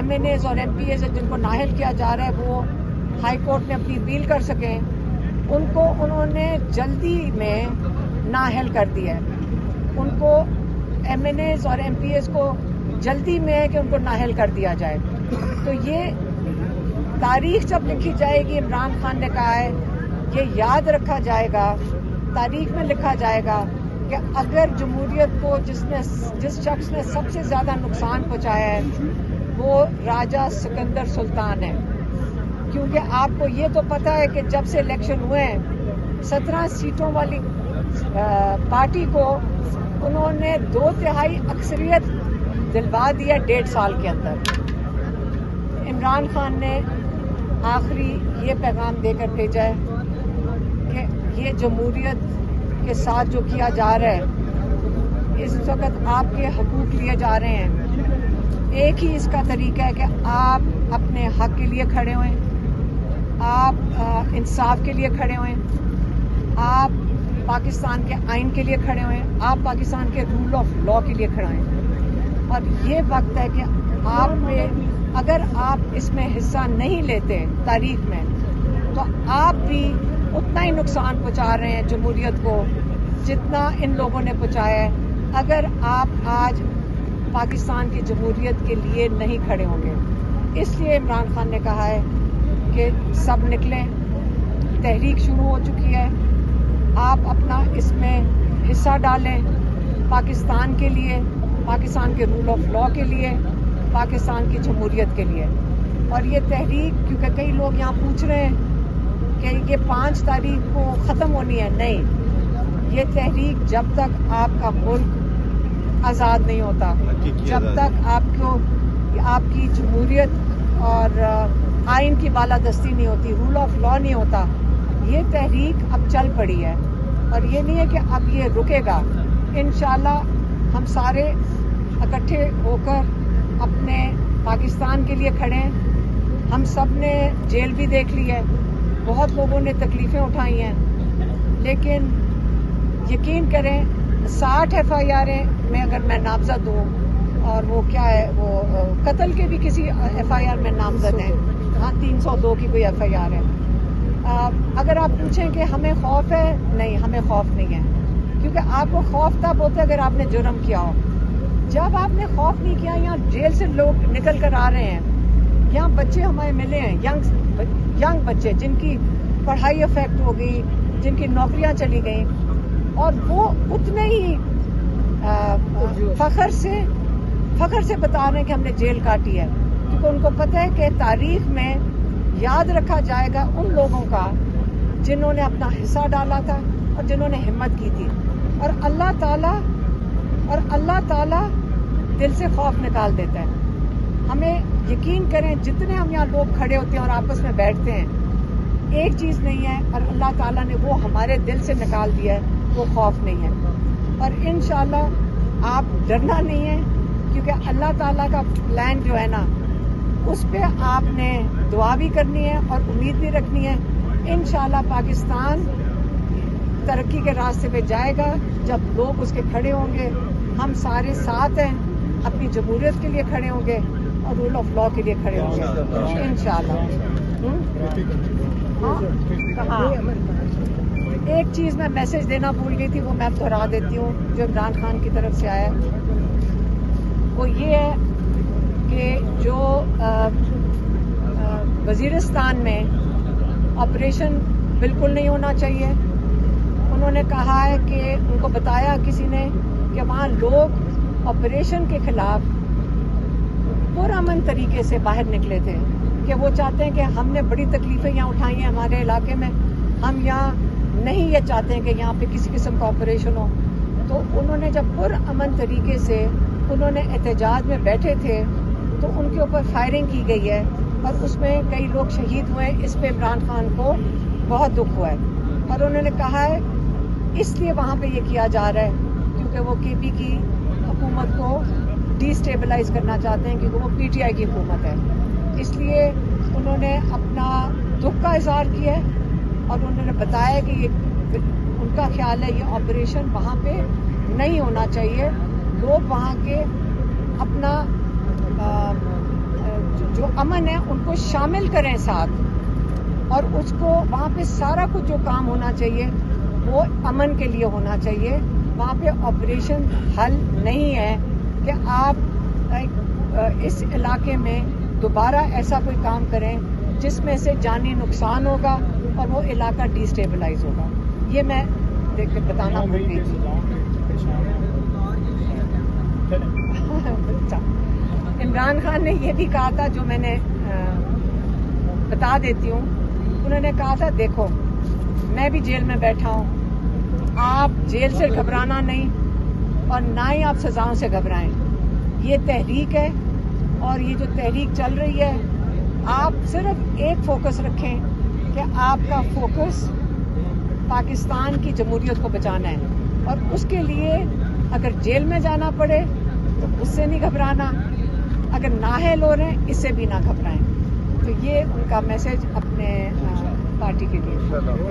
MNAs اور MPAs جن کو نااہل کیا جا رہا ہے وہ ہائی کورٹ میں اپنی اپیل کر سکیں، ان کو انہوں نے جلدی میں نااہل کر دیا ہے. ان کو MNAs اور MPAs کو جلدی میں ہے کہ ان کو نااہل کر دیا جائے. تو یہ تاریخ جب لکھی جائے گی، عمران خان نے کہا ہے یہ یاد رکھا جائے گا، تاریخ میں لکھا جائے گا کہ اگر جمہوریت کو جس شخص نے سب سے زیادہ نقصان پہنچایا ہے وہ راجہ سکندر سلطان ہے. کیونکہ آپ کو یہ تو پتہ ہے کہ جب سے الیکشن ہوئے ہیں 17 سیٹوں والی پارٹی کو انہوں نے 2/3 اکثریت دلوا دیا 1.5 سال کے اندر. عمران خان نے آخری یہ پیغام دے کر بھیجا ہے کہ یہ جمہوریت کے ساتھ جو کیا جا رہا ہے، اس وقت آپ کے حقوق لیے جا رہے ہیں. ایک ہی اس کا طریقہ ہے کہ آپ اپنے حق کے لیے کھڑے ہوئیں، آپ انصاف کے لیے کھڑے ہوئیں، آپ پاکستان کے آئین کے لیے کھڑے ہوئیں، آپ پاکستان کے رول آف لا کے لیے کھڑے ہوئیں. اور یہ وقت ہے کہ آپ میں اگر آپ اس میں حصہ نہیں لیتے تاریخ میں تو آپ بھی اتنا ہی نقصان پہنچا رہے ہیں جمہوریت کو جتنا ان لوگوں نے پہنچایا ہے اگر آپ آج پاکستان کی جمہوریت کے لیے نہیں کھڑے ہوں گے. اس لیے عمران خان نے کہا ہے کہ سب نکلیں، تحریک شروع ہو چکی ہے، آپ اپنا اس میں حصہ ڈالیں پاکستان کے لیے، پاکستان کے رول آف لا کے لیے، پاکستان کی جمہوریت کے لیے. اور یہ تحریک، کیونکہ کئی لوگ یہاں پوچھ رہے ہیں کہ یہ 5 تاریخ کو ختم ہونی ہے، نہیں، یہ تحریک جب تک آپ کا ملک آزاد نہیں ہوتا، جب تک آپ کی جمہوریت اور آئین کی بالادستی نہیں ہوتی، رول آف لا نہیں ہوتا، یہ تحریک اب چل پڑی ہے. اور یہ نہیں ہے کہ اب یہ رکے گا. انشاءاللہ ہم سارے اکٹھے ہو کر اپنے پاکستان کے لیے کھڑے ہیں. ہم سب نے جیل بھی دیکھ لی ہے، بہت لوگوں نے تکلیفیں اٹھائی ہیں، لیکن یقین کریں 60 FIR میں اگر میں نامزد ہوں، اور وہ کیا ہے، وہ قتل کے بھی کسی FIR میں نامزد ہیں، ہاں 302 کی کوئی FIR ہے. اگر آپ پوچھیں کہ ہمیں خوف ہے، نہیں، ہمیں خوف نہیں ہے. کیونکہ آپ کو خوف تب ہوتا ہے اگر آپ نے جرم کیا ہو. جب آپ نے خوف نہیں کیا، یہاں جیل سے لوگ نکل کر آ رہے ہیں، یہاں بچے ہمیں ملے ہیں، ینگ بچے جن کی پڑھائی افیکٹ ہو گئی، جن کی نوکریاں چلی گئیں، اور وہ اتنے ہی فخر سے بتا رہے ہیں کہ ہم نے جیل کاٹی ہے. کیونکہ ان کو پتہ ہے کہ تاریخ میں یاد رکھا جائے گا ان لوگوں کا جنہوں نے اپنا حصہ ڈالا تھا اور جنہوں نے ہمت کی تھی. اور اللہ تعالیٰ دل سے خوف نکال دیتا ہے. ہمیں یقین کریں، جتنے ہم یہاں لوگ کھڑے ہوتے ہیں اور آپس میں بیٹھتے ہیں، ایک چیز نہیں ہے، اور اللہ تعالیٰ نے وہ ہمارے دل سے نکال دیا ہے، وہ خوف نہیں ہے. اور انشاءاللہ آپ ڈرنا نہیں ہے، کیونکہ اللہ تعالیٰ کا پلان جو ہے نا، اس پہ آپ نے دعا بھی کرنی ہے اور امید بھی رکھنی ہے. انشاءاللہ پاکستان ترقی کے راستے پہ جائے گا جب لوگ اس کے کھڑے ہوں گے. ہم سارے ساتھ ہیں، اپنی جمہوریت کے لیے کھڑے ہوں گے اور رول آف لا کے لیے کھڑے ہوں گے انشاءاللہ. ہاں، ایک چیز میں میسج دینا بھول گئی تھی، وہ میں دہرا دیتی ہوں جو عمران خان کی طرف سے آیا ہے. وہ یہ ہے کہ جو وزیرستان میں آپریشن بالکل نہیں ہونا چاہیے. انہوں نے کہا ہے کہ ان کو بتایا کسی نے کہ وہاں لوگ آپریشن کے خلاف پرامن طریقے سے باہر نکلے تھے، کہ وہ چاہتے ہیں کہ ہم نے بڑی تکلیفیں یہاں اٹھائی ہیں ہمارے علاقے میں، ہم یہاں نہیں یہ چاہتے ہیں کہ یہاں پہ کسی قسم کا آپریشن ہو. تو انہوں نے جب پرامن طریقے سے انہوں نے احتجاج میں بیٹھے تھے تو ان کے اوپر فائرنگ کی گئی ہے اور اس میں کئی لوگ شہید ہوئے. اس پہ عمران خان کو بہت دکھ ہوا ہے اور انہوں نے کہا ہے اس لیے وہاں پہ یہ کیا جا رہا ہے کیونکہ وہ KP کی حکومت کو ڈی اسٹیبلائز کرنا چاہتے ہیں، کیونکہ وہ PTI کی حکومت ہے. اس لیے انہوں نے اپنا دکھ کا اظہار کیا ہے اور انہوں نے بتایا کہ یہ ان کا خیال ہے یہ آپریشن وہاں پہ نہیں ہونا چاہیے. لوگ وہاں کے اپنا جو امن ہے ان کو شامل کریں ساتھ، اور اس کو وہاں پہ سارا کچھ جو کام ہونا چاہیے وہ امن کے لیے ہونا چاہیے. وہاں پہ آپریشن حل نہیں ہے کہ آپ اس علاقے میں دوبارہ ایسا کوئی کام کریں جس میں سے جانی نقصان ہوگا اور وہ علاقہ ڈی اسٹیبلائز ہوگا. یہ میں دیکھ کے بتانا بھول گئی تھی. عمران خان نے یہ بھی کہا تھا، جو میں نے بتا دیتی ہوں. انہوں نے کہا تھا دیکھو میں بھی جیل میں بیٹھا ہوں، آپ جیل سے گھبرانا نہیں اور نہ ہی آپ سزاؤں سے گھبرائیں. یہ تحریک ہے اور یہ جو تحریک چل رہی ہے آپ صرف ایک فوکس رکھیں کہ آپ کا فوکس پاکستان کی جمہوریت کو بچانا ہے، اور اس کے لیے اگر جیل میں جانا پڑے تو اس سے نہیں گھبرانا، اگر نااہل ہو رہے ہیں اس سے بھی نہ گھبرائیں. تو یہ ان کا میسج اپنے پارٹی کے لیے.